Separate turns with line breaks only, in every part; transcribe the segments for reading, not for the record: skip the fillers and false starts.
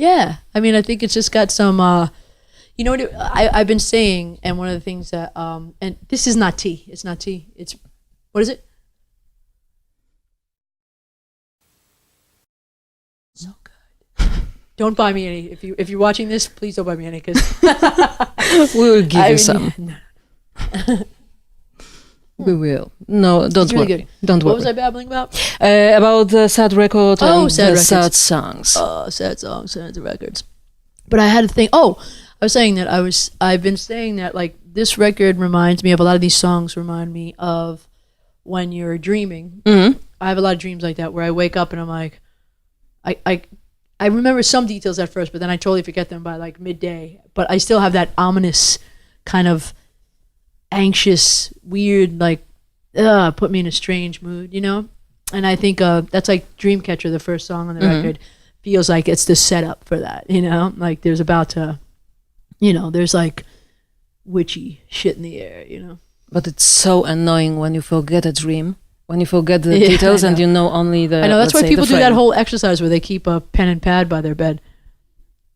Yeah, I mean, I think it's just got some. You know what I've been saying, and one of the things that and this is not tea. It's not tea. It's what is it? So good. Don't buy me any. If you're watching this, please don't buy me any because
we will give you some.
No.
We will. No, don't
really
worry.
Good.
Don't worry.
What was I babbling about?
About the sad record and
sad
the
records.
sad songs.
Oh, sad songs, sad records. But I had to think. Oh, I was saying that I've been saying that like this record reminds me of a lot of these songs remind me of when you're dreaming.
Mm-hmm.
I have a lot of dreams like that where I wake up and I'm like, I remember some details at first, but then I totally forget them by like midday. But I still have that ominous kind of anxious, weird, like, put me in a strange mood, you know? And I think that's like Dreamcatcher, the first song on the record, feels like it's the setup for that, you know? Like there's about to, you know, there's like witchy shit in the air, you know?
But it's so annoying when you forget a dream, when you forget the details and you know only the.
I know, that's why people do
frame.
that whole exercise where they keep a pen and pad by their bed,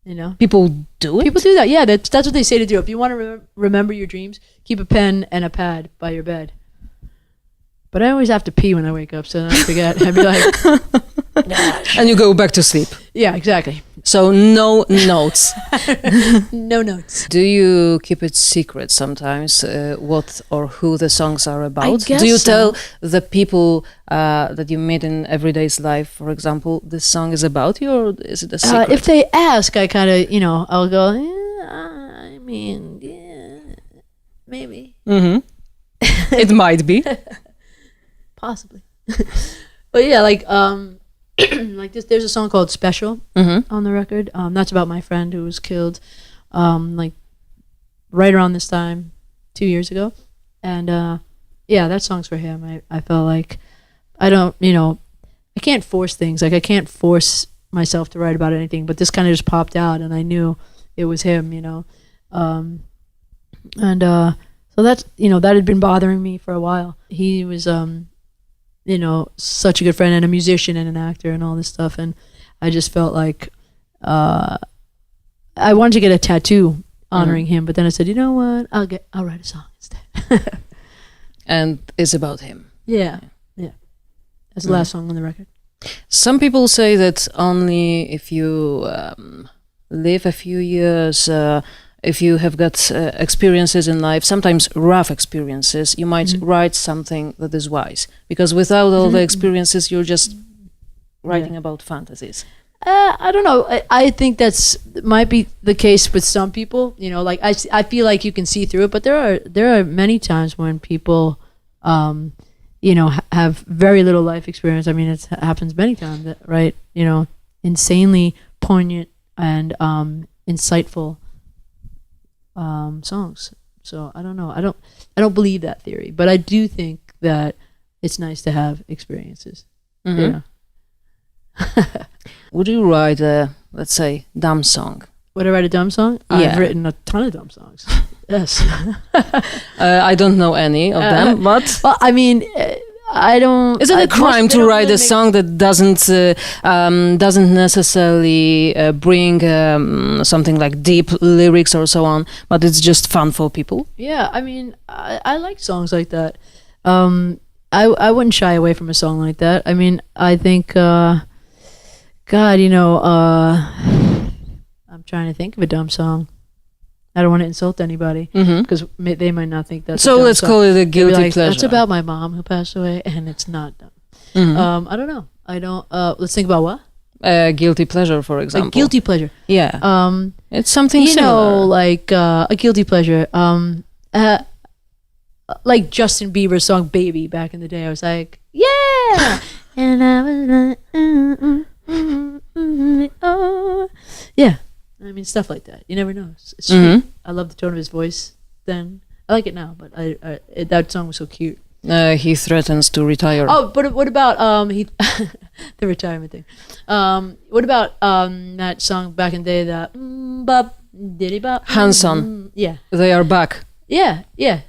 you know?
People do it?
People do that, yeah. That's what they say to do. If you want to remember your dreams, keep a pen and a pad by your bed. But I always have to pee when I wake up, so then I forget. I'd be like,
and you go back to sleep.
Yeah, exactly.
So no notes.
No notes.
Do you keep it secret sometimes, what or who the songs are about?
I guess
Do you
so.
tell the people that you meet in everyday's life, for example, this song is about you, or is it a secret?
If they ask, I kind of, you know, I'll go, I mean, yeah, maybe.
Mm-hmm. It might be.
Possibly. But yeah, like like this, there's a song called Special on the record. That's about my friend who was killed like right around this time 2 years ago. And yeah, that song's for him. I felt like I don't, you know, I can't force things. Like I can't force myself to write about anything, but this kind of just popped out and I knew it was him, you know. So that's, you know, that had been bothering me for a while. He was you know, such a good friend and a musician and an actor and all this stuff. And I just felt like I wanted to get a tattoo honoring him, but then I said, you know what, I'll write a song instead.
And it's about him.
Yeah. That's the last song on the record.
Some people say that only if you live a few years, if you have got experiences in life, sometimes rough experiences, you might write something that is wise. Because without all the experiences, you're just writing about fantasies.
I don't know. I think might be the case with some people. You know, like I feel like you can see through it, but there are many times when people, you know, have very little life experience. I mean, it happens many times, right? You know, insanely poignant and insightful songs. So I don't know. I don't believe that theory, but I do think that it's nice to have experiences. Yeah.
Would you write a, let's say, dumb song?
Would I write a dumb song?
Yeah.
I've written a ton of dumb songs. Yes.
I don't know any of them, but
well, I mean, I don't.
is it a crime to write a song that doesn't necessarily bring something like deep lyrics or so on, but it's just fun for people?
Yeah, I mean, I like songs like that. I wouldn't shy away from a song like that. I mean, I think, God, you know, I'm trying to think of a dumb song. I don't want to insult anybody because they might not think that's.
So let's call it a guilty
like,
pleasure.
That's about my mom who passed away, and it's not dumb. I don't know. I don't. Let's think about what.
Guilty pleasure, for example.
A guilty pleasure.
Yeah. It's something
you
similar.
know, like a guilty pleasure. Like Justin Bieber's song "Baby" back in the day. I was like, yeah, and I was like, oh, yeah. I mean, stuff like that. You never know. It's sweet. I love the tone of his voice then. I like it now, but that song was so cute.
He threatens to retire.
Oh, but what about the retirement thing? What about that song back in the day, that bop diddy bop?
Hanson.
Yeah.
They are back.
Yeah.
Yeah.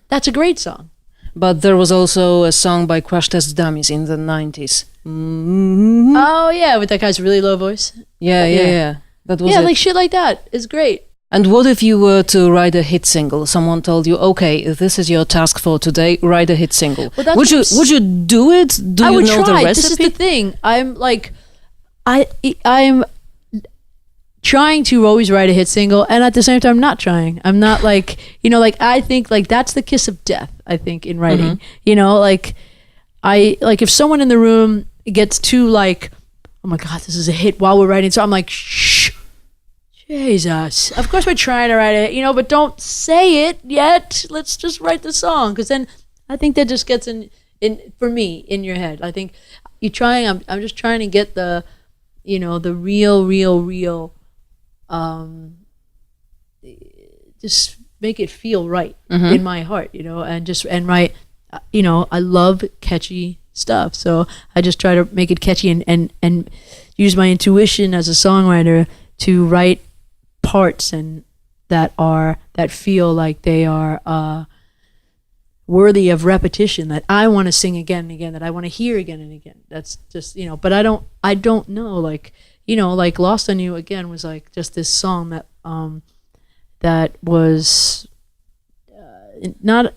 That's a great song.
But there was also a song by Crash Test Dummies in the 90s.
Oh yeah, with that guy's really low voice.
Yeah. That was
Yeah,
it.
like shit like that is great.
And what if you were to write a hit single? Someone told you, okay, this is your task for today, write a hit single.
Well, that's
Would you do it? Do
I
you
would
know
try.
the recipe?
This is the thing. I'm like, I'm trying to always write a hit single, and at the same time not trying. I'm not like, like I think like that's the kiss of death, I think, in writing. Like if someone in the room gets too like, oh my god, this is a hit while we're writing, so I'm like, shh, Jesus, of course we're trying to write it, but don't say it yet. Let's just write the song, because then I think that just gets in for me in your head. I think I'm just trying to get the the real just make it feel right in my heart, and write, I love catchy stuff, so I just try to make it catchy and use my intuition as a songwriter to write parts and that feel like they are worthy of repetition, that I want to sing again and again, that I want to hear again and again. That's just, but I don't know, like, like Lost on You again was like just this song that that was not,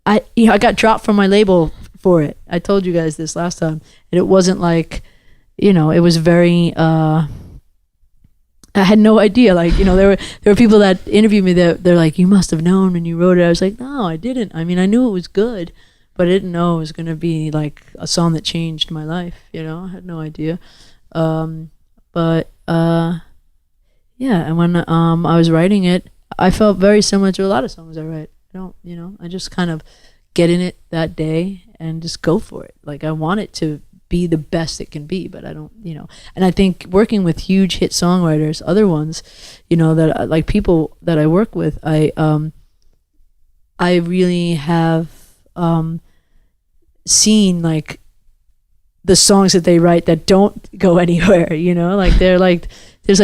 I got dropped from my label for it. I told you guys this last time, and it wasn't like, it was very I had no idea. Like, there were people that interviewed me that they're like, you must have known when you wrote it. I was like, no, I didn't. I mean, I knew it was good, but I didn't know it was going to be like a song that changed my life. I had no idea. Yeah. And when I was writing it, I felt very similar to a lot of songs I write. I just kind of get in it that day and just go for it. Like, I want it to be the best it can be, but I don't, and I think working with huge hit songwriters, other ones, that like people that I work with, I really have seen like the songs that they write that don't go anywhere, like there's like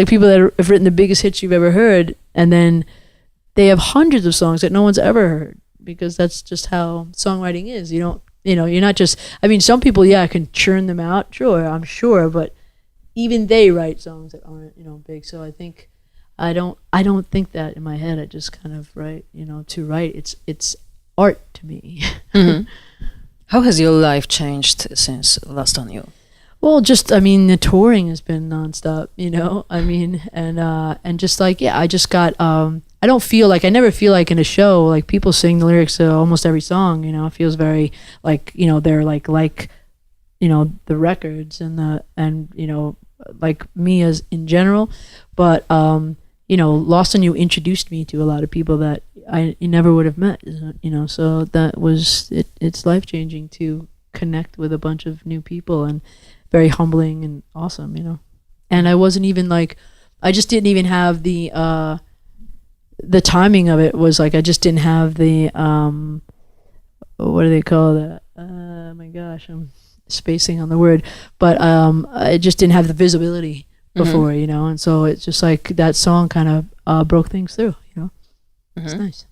people that have written the biggest hits you've ever heard, and then they have hundreds of songs that no one's ever heard, because that's just how songwriting is. You're not just, I mean, some people, can churn them out, sure, I'm sure, but even they write songs that aren't, big. So I think, I don't think that in my head. I just kind of write, to write. It's art to me.
How has your life changed since Lost on You?
Well, just, I mean, the touring has been nonstop, I mean, and just like, I just got, I never feel like in a show, like people sing the lyrics to almost every song, it feels very like, they're like, the records and like me as in general. But, Lost on You introduced me to a lot of people that I never would have met, so that was, it's life-changing to connect with a bunch of new people, and very humbling and awesome, and I wasn't even like, I just didn't even have the timing of it was like, I just didn't have the, what do they call that? Oh my gosh, I'm spacing on the word, but I just didn't have the visibility before, and so it's just like that song kind of broke things through, It's nice.